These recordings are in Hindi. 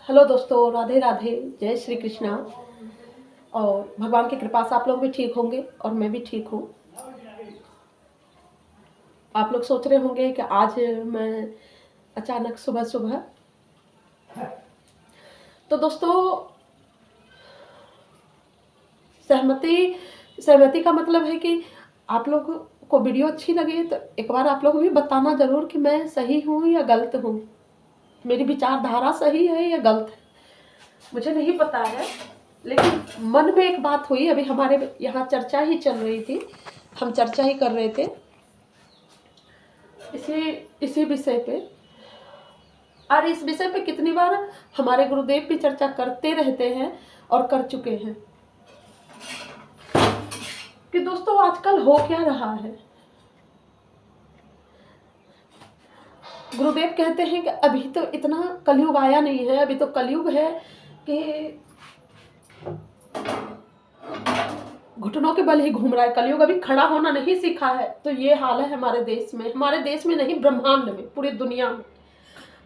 हेलो दोस्तों, राधे राधे, जय श्री कृष्णा। और भगवान की कृपा से आप लोग भी ठीक होंगे और मैं भी ठीक हूँ। आप लोग सोच रहे होंगे कि आज मैं अचानक सुबह सुबह, तो दोस्तों सहमति सहमति का मतलब है कि आप लोग को वीडियो अच्छी लगे तो एक बार आप लोग भी बताना ज़रूर कि मैं सही हूँ या गलत हूँ, मेरी विचारधारा सही है या गलत है, मुझे नहीं पता है। लेकिन मन में एक बात हुई, अभी हमारे यहाँ चर्चा ही चल रही थी, हम चर्चा ही कर रहे थे इसी विषय पे। और इस विषय पे कितनी बार हमारे गुरुदेव भी चर्चा करते रहते हैं और कर चुके हैं कि दोस्तों आजकल हो क्या रहा है। गुरुदेव कहते हैं कि अभी तो इतना कलयुग आया नहीं है, अभी तो कलयुग है कि घुटनों के बल ही घूम रहा है, कलयुग अभी खड़ा होना नहीं सीखा है। तो ये हाल है हमारे देश में नहीं, ब्रह्मांड में, पूरी दुनिया में।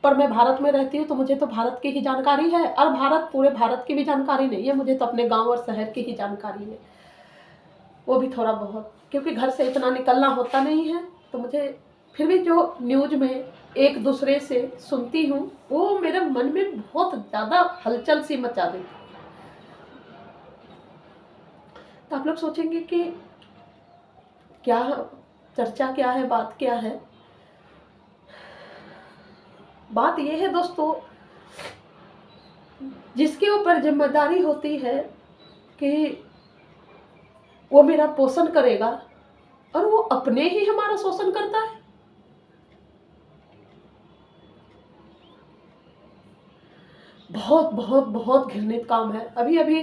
पर मैं भारत में रहती हूँ तो मुझे तो भारत की ही जानकारी है, और पूरे भारत की भी जानकारी नहीं है, मुझे तो अपने गांव और शहर की ही जानकारी है, वो भी थोड़ा बहुत, क्योंकि घर से इतना निकलना होता नहीं है। तो मुझे फिर भी जो न्यूज में एक दूसरे से सुनती हूँ वो मेरे मन में बहुत ज़्यादा हलचल सी मचा देती है। तो आप लोग सोचेंगे कि क्या चर्चा, क्या है, बात क्या है। बात यह है दोस्तों, जिसके ऊपर जिम्मेदारी होती है कि वो मेरा पोषण करेगा और वो अपने ही हमारा शोषण करता है। बहुत बहुत बहुत घृणित काम है। अभी अभी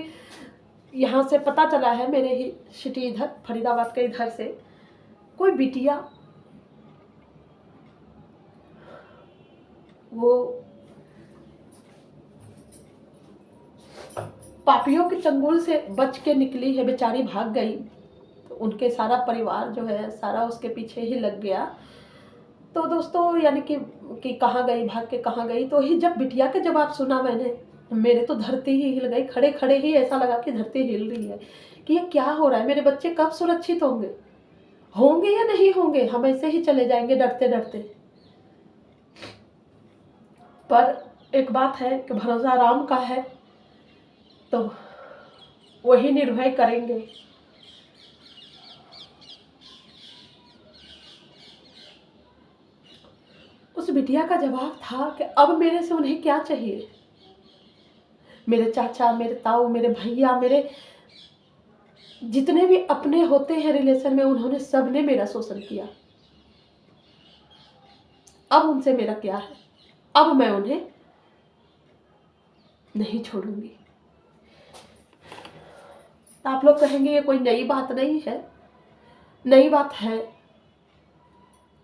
यहाँ से पता चला है, मेरे ही सिटी इधर फरीदाबाद के इधर से कोई बिटिया वो पापियों के चंगुल से बच के निकली है, बेचारी भाग गई। तो उनके सारा परिवार जो है सारा उसके पीछे ही लग गया। तो दोस्तों यानी कि कहाँ गई, भाग के कहाँ गई। तो ही जब बिटिया के जवाब सुना मैंने, मेरे तो धरती ही हिल गई, खड़े खड़े ही ऐसा लगा कि धरती हिल रही है कि ये क्या हो रहा है, मेरे बच्चे कब सुरक्षित होंगे, होंगे या नहीं होंगे, हम ऐसे ही चले जाएंगे डरते डरते। पर एक बात है कि भरोसा राम का है तो वही निर्भय करेंगे। उस बिटिया का जवाब था कि अब मेरे से उन्हें क्या चाहिए। मेरे चाचा, मेरे ताऊ, मेरे भैया, मेरे जितने भी अपने होते हैं रिलेशन में, उन्होंने सबने मेरा शोषण किया। अब उनसे मेरा क्या है, अब मैं उन्हें नहीं छोड़ूंगी। तो आप लोग कहेंगे ये कोई नई बात नहीं है। नई बात है,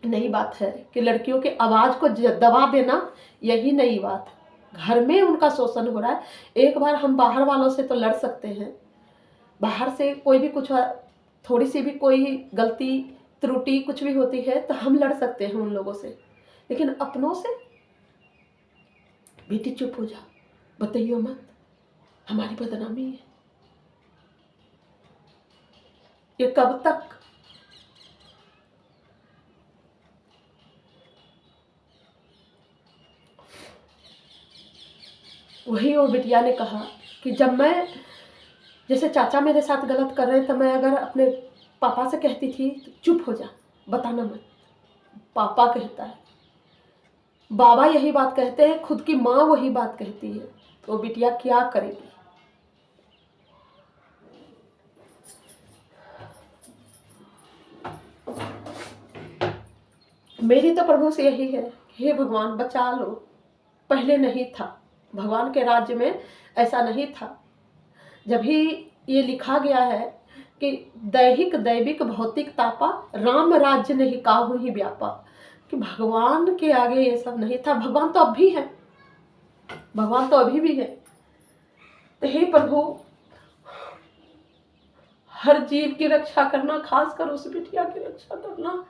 नई बात है कि लड़कियों की आवाज को दबा देना, यही नई बात है। घर में उनका शोषण हो रहा है। एक बार हम बाहर वालों से तो लड़ सकते हैं, बाहर से कोई भी कुछ, थोड़ी सी भी कोई गलती त्रुटि कुछ भी होती है तो हम लड़ सकते हैं उन लोगों से, लेकिन अपनों से बेटी चुप हो जा, बताइए मत, हमारी बदनामी है। ये कब तक? वही वो बिटिया ने कहा कि जब मैं, जैसे चाचा मेरे साथ गलत कर रहे हैं तो मैं अगर अपने पापा से कहती थी तो चुप हो जा, बताना मत। पापा कहता है, बाबा यही बात कहते हैं, खुद की माँ वही बात कहती है, तो बिटिया क्या करेगी। मेरी तो प्रभु से यही है, हे भगवान बचा लो। पहले नहीं था, भगवान के राज्य में ऐसा नहीं था। जब ही ये लिखा गया है कि दैहिक दैविक भौतिक तापा, राम राज्य नहीं काहू ही व्यापा, कि भगवान के आगे ये सब नहीं था। भगवान तो अब भी है, भगवान तो अभी भी है। तो हे प्रभु, हर जीव की रक्षा करना, खासकर उस बिटिया की रक्षा करना।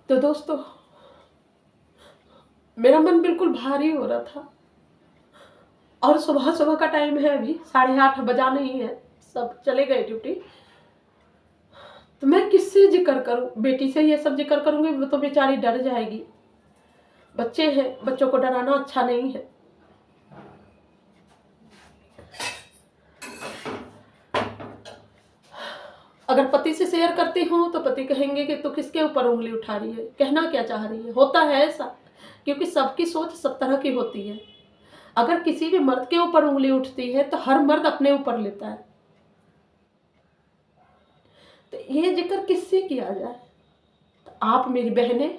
तो दोस्तों, मेरा मन बिल्कुल भारी हो रहा था, और सुबह सुबह का टाइम है, अभी 8:30 बजा नहीं है, सब चले गए ड्यूटी। तो मैं किससे जिक्र करूं? बेटी से ये सब जिक्र करूंगी वो तो बेचारी डर जाएगी। बच्चे हैं, बच्चों को डराना अच्छा नहीं है। अगर पति से शेयर करती हूँ तो पति कहेंगे कि तू किसके ऊपर उंगली उठा रही है, कहना क्या चाह रही है। होता है ऐसा, क्योंकि सबकी सोच सब तरह की होती है। अगर किसी भी मर्द के ऊपर उंगली उठती है तो हर मर्द अपने ऊपर लेता है। तो ये जिक्र किससे किया जाए? तो आप मेरी बहनें,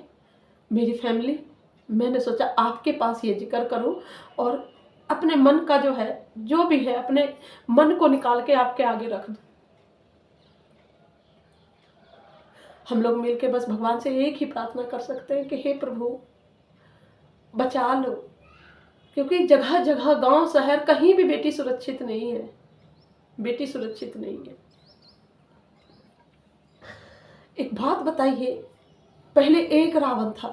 मेरी फैमिली, मैंने सोचा आपके पास ये जिक्र करूं और अपने मन का जो है, जो भी है, अपने मन को निकाल के आपके आगे रख दूं। हम लोग मिलके बस भगवान से एक ही प्रार्थना कर सकते हैं कि हे प्रभु बचा लो, क्योंकि जगह जगह गांव शहर कहीं भी बेटी सुरक्षित नहीं है, बेटी सुरक्षित नहीं है। एक बात बताइए, पहले एक रावण था,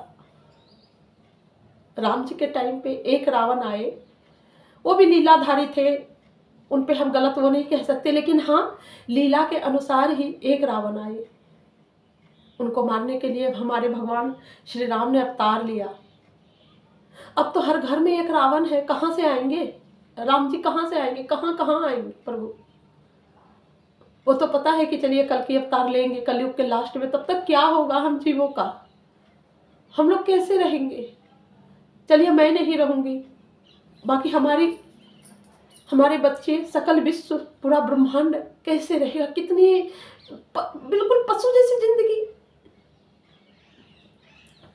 राम जी के टाइम पे एक रावण आए, वो भी लीलाधारी थे, उन पे हम गलत वो नहीं कह सकते, लेकिन हाँ लीला के अनुसार ही एक रावण आए। उनको मारने के लिए हमारे भगवान श्री राम ने अवतार लिया। अब तो हर घर में एक रावण है, कहाँ से आएंगे राम जी? कहाँ से आएंगे? कहाँ कहाँ आएंगे प्रभु? वो तो पता है कि चलिए कल की अवतार लेंगे कलयुग के लास्ट में, तब तक क्या होगा हम जीवों का? हम लोग कैसे रहेंगे? चलिए मैं नहीं रहूंगी, बाकी हमारे बच्चे, सकल विश्व, पूरा ब्रह्मांड कैसे रहेगा? कितनी बिल्कुल पशु जैसी जिंदगी।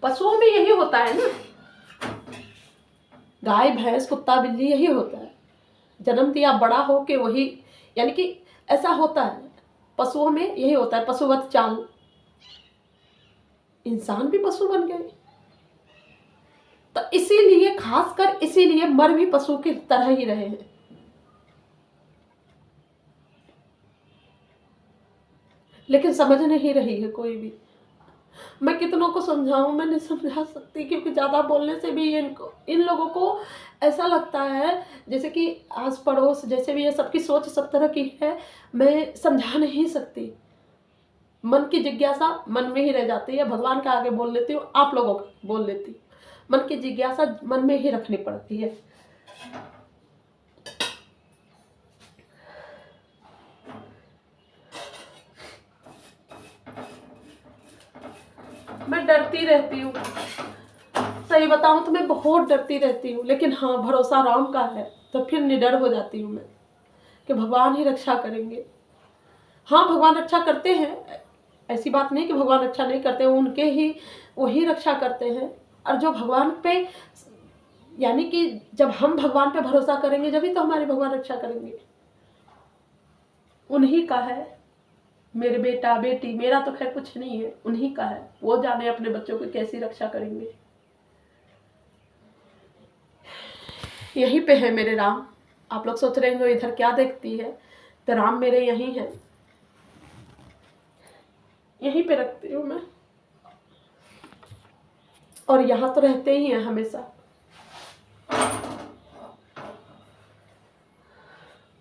पशुओं में यही होता है ना, गाय भैंस कुत्ता बिल्ली यही होता है, जन्म दिया बड़ा हो के वही, यानी कि ऐसा होता है। पशुओं में यही होता है, पशुवत चाल। इंसान भी पशु बन गए, तो इसीलिए, खासकर इसीलिए मर भी पशु की तरह ही रहे हैं। लेकिन समझ नहीं रही है कोई भी। मैं कितनों को समझाऊं, मैं नहीं समझा सकती, क्योंकि ज़्यादा बोलने से भी इन लोगों को ऐसा लगता है जैसे कि आस पड़ोस, जैसे भी ये सबकी सोच सब तरह की है, मैं समझा नहीं सकती। मन की जिज्ञासा मन में ही रह जाती है। भगवान के आगे बोल लेती हूँ, आप लोगों को बोल लेती हूँ। मन की जिज्ञासा मन में ही रखनी पड़ती है। मैं डरती रहती हूँ, सही बताऊं तो मैं बहुत डरती रहती हूँ, लेकिन हाँ भरोसा राम का है तो फिर निडर हो जाती हूँ मैं कि भगवान ही रक्षा करेंगे। हाँ भगवान रक्षा करते हैं, ऐसी बात नहीं कि भगवान रक्षा नहीं करते, उनके ही वही रक्षा करते हैं। और जो भगवान पे, यानी कि जब हम भगवान पे भरोसा करेंगे जब ही तो हमारे भगवान रक्षा करेंगे। उन्हीं का है मेरे बेटा बेटी, मेरा तो खैर कुछ नहीं है, उन्हीं का है, वो जाने अपने बच्चों की कैसी रक्षा करेंगे। यहीं पे है मेरे राम। आप लोग सोच रहे होंगे इधर क्या देखती है, तो राम मेरे यहीं है, यहीं पे रखती हूँ मैं, और यहाँ तो रहते ही हैं हमेशा।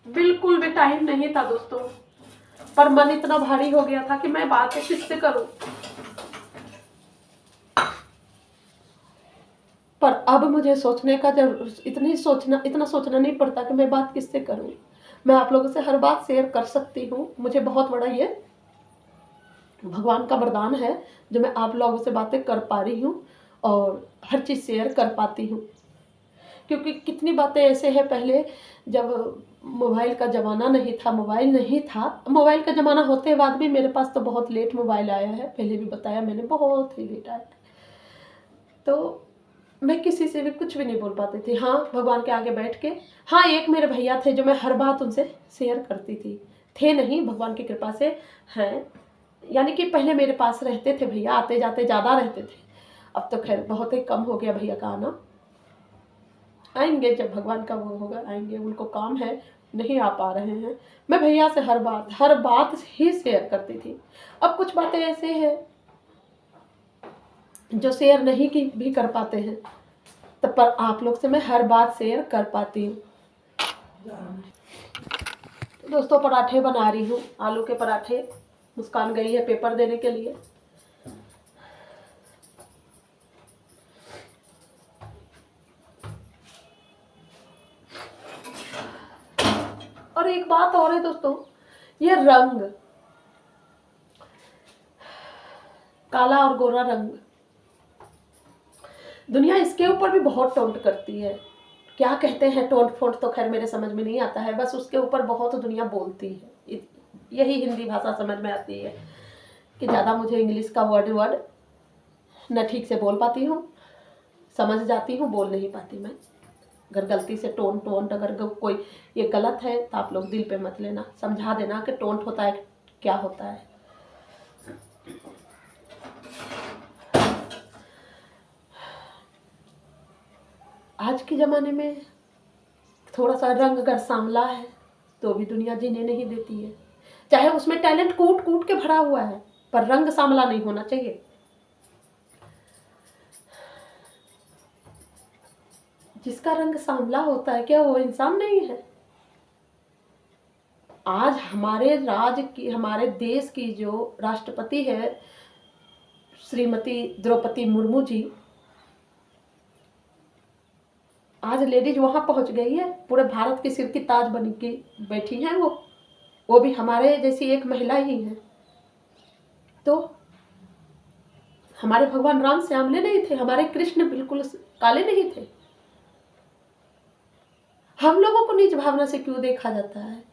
बिल्कुल भी टाइम नहीं था दोस्तों, पर मन इतना भारी हो गया था कि मैं बातें किससे करूं। पर अब मुझे सोचने का इतना सोचना नहीं पड़ता कि मैं बात किससे करूं। मैं आप लोगों से हर बात शेयर कर सकती हूँ। मुझे बहुत बड़ा ये भगवान का वरदान है जो मैं आप लोगों से बातें कर पा रही हूँ और हर चीज़ शेयर कर पाती हूँ। क्योंकि कितनी बातें ऐसे हैं, पहले जब मोबाइल का ज़माना नहीं था, मोबाइल का ज़माना होते बाद भी मेरे पास तो बहुत लेट मोबाइल आया है, पहले भी बताया मैंने, बहुत ही लेट आया। तो मैं किसी से भी कुछ भी नहीं बोल पाती थी। हाँ भगवान के आगे बैठ के, हाँ एक मेरे भैया थे जो मैं हर बात उनसे शेयर करती थी, थे नहीं भगवान की कृपा से हैं, यानी कि पहले मेरे पास रहते थे भैया, आते जाते ज़्यादा रहते थे। अब तो खैर बहुत ही कम हो गया भैया का आना, आएंगे जब भगवान का वो होगा, आएंगे, उनको काम है, नहीं आ पा रहे हैं। मैं भैया से हर बात ही शेयर करती थी। अब कुछ बातें ऐसे हैं जो शेयर नहीं की भी कर पाते हैं, तब पर आप लोग से मैं हर बात शेयर कर पाती हूँ। दोस्तों पराठे बना रही हूँ, आलू के पराठे। मुस्कान गई है पेपर देने के लिए। और एक बात और है दोस्तों, ये रंग, काला और गोरा रंग, दुनिया इसके ऊपर भी बहुत टोंट करती है। क्या कहते हैं टोंट फोंट, तो खैर मेरे समझ में नहीं आता है, बस उसके ऊपर बहुत दुनिया बोलती है। यही हिंदी भाषा समझ में आती है कि ज़्यादा मुझे इंग्लिश का वर्ड न ठीक से बोल पाती हूँ, समझ जाती हूँ, बोल नहीं पाती मैं। अगर गलती से टोंट अगर कोई ये गलत है तो आप लोग दिल पे मत लेना, समझा देना कि टोंट होता है क्या होता है। आज के ज़माने में थोड़ा सा रंग अगर सांवला है तो भी दुनिया जीने नहीं देती है, चाहे उसमें टैलेंट कूट कूट के भरा हुआ है, पर रंग सांवला नहीं होना चाहिए। जिसका रंग सांवला होता है क्या वो इंसान नहीं है? आज हमारे देश की जो राष्ट्रपति है श्रीमती द्रौपदी मुर्मू जी, आज लेडीज वहां पहुंच गई है, पूरे भारत के सिर की ताज बन के बैठी हैं वो भी हमारे जैसी एक महिला ही है। तो हमारे भगवान राम श्यामले नहीं थे, हमारे कृष्ण बिल्कुल काले नहीं थे। हम लोगों को नीच भावना से क्यों देखा जाता है?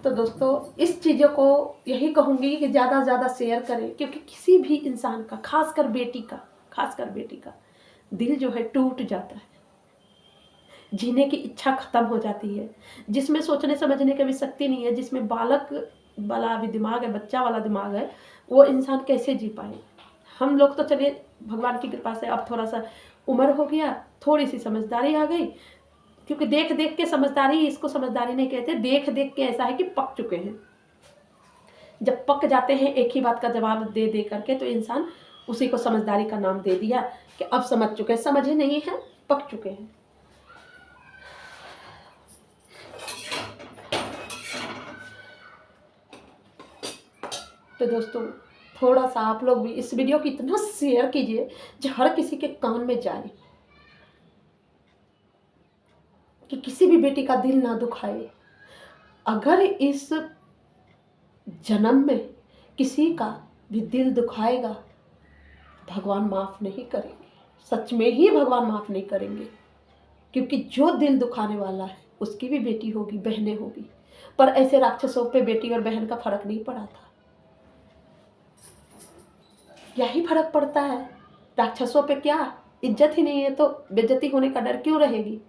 तो दोस्तों इस चीज़ों को यही कहूँगी कि ज़्यादा से ज़्यादा शेयर करें, क्योंकि किसी भी इंसान का, खासकर बेटी का दिल जो है टूट जाता है, जीने की इच्छा खत्म हो जाती है, जिसमें सोचने समझने की भी शक्ति नहीं है, जिसमें बालक वाला भी दिमाग है, बच्चा वाला दिमाग है, वो इंसान कैसे जी पाए। हम लोग तो चलिए भगवान की कृपा से अब थोड़ा सा उम्र हो गया, थोड़ी सी समझदारी आ गई, क्योंकि देख देख के समझदारी, इसको समझदारी नहीं कहते, देख देख के ऐसा है कि पक चुके हैं। जब पक जाते हैं एक ही बात का जवाब दे दे करके, तो इंसान उसी को समझदारी का नाम दे दिया कि अब समझ चुके हैं। समझे नहीं है, पक चुके हैं। तो दोस्तों थोड़ा सा आप लोग भी इस वीडियो को इतना शेयर कीजिए जो हर किसी के कान में जाए, कि किसी भी बेटी का दिल ना दुखाए। अगर इस जन्म में किसी का भी दिल दुखाएगा, भगवान माफ़ नहीं करेंगे, सच में ही भगवान माफ़ नहीं करेंगे, क्योंकि जो दिल दुखाने वाला है उसकी भी बेटी होगी, बहनें होगी। पर ऐसे राक्षसों पे बेटी और बहन का फर्क नहीं पड़ा था, यही फर्क पड़ता है। राक्षसों पे क्या इज्जत ही नहीं है तो बेइज्जती होने का डर क्यों रहेगी?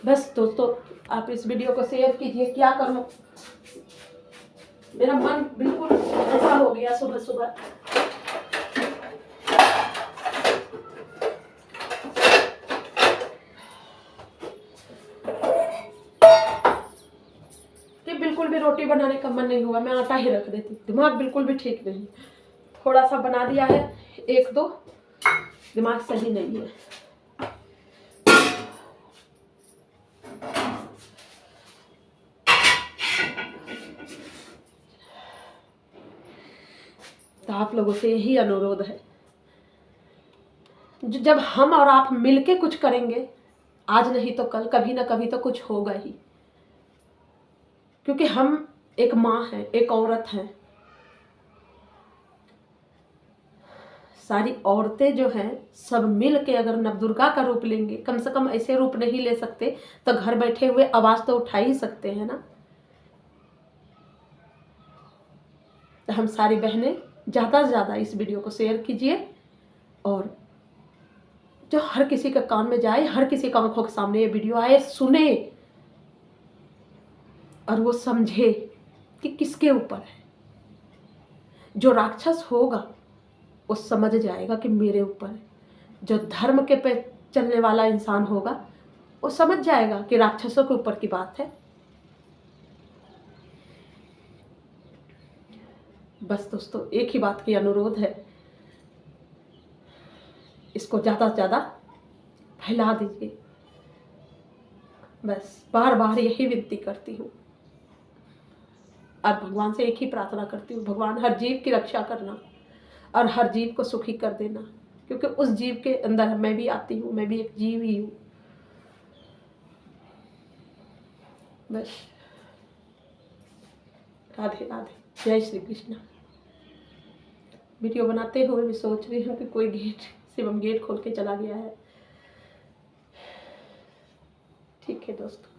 बस दोस्तों आप इस वीडियो को शेयर कीजिए। क्या करूं, मेरा मन बिल्कुल ऐसा हो गया सुबह सुबह। कि बिल्कुल भी रोटी बनाने का मन नहीं हुआ, मैं आटा ही रख देती, दिमाग बिल्कुल भी ठीक नहीं। थोड़ा सा बना दिया है, एक दो, दिमाग सही नहीं है। तो आप लोगों से यही अनुरोध है, जब हम और आप मिलके कुछ करेंगे, आज नहीं तो कल, कभी ना कभी तो कुछ होगा ही। क्योंकि हम एक माँ हैं, एक औरत हैं। सारी औरतें जो हैं सब मिल के अगर नवदुर्गा का रूप लेंगे, कम से कम ऐसे रूप नहीं ले सकते तो घर बैठे हुए आवाज़ तो उठा ही सकते हैं ना। तो हम सारी बहनें ज़्यादा से ज़्यादा इस वीडियो को शेयर कीजिए, और जो हर किसी के कान में जाए, हर किसी की आंखों के सामने ये वीडियो आए, सुने और वो समझे कि किसके ऊपर है। जो राक्षस होगा वो समझ जाएगा कि मेरे ऊपर है। जो धर्म के पे चलने वाला इंसान होगा वो समझ जाएगा कि राक्षसों के ऊपर की बात है। बस दोस्तों एक ही बात की अनुरोध है, इसको ज़्यादा से ज़्यादा फैला दीजिए। बस बार बार यही विनती करती हूँ और भगवान से एक ही प्रार्थना करती हूँ, भगवान हर जीव की रक्षा करना और हर जीव को सुखी कर देना, क्योंकि उस जीव के अंदर मैं भी आती हूँ, मैं भी एक जीव ही हूँ। बस राधे राधे, जय श्री कृष्ण। वीडियो बनाते हुए भी सोच रही हूँ कि कोई गेट, शिवम गेट खोल के चला गया है। ठीक है दोस्तों।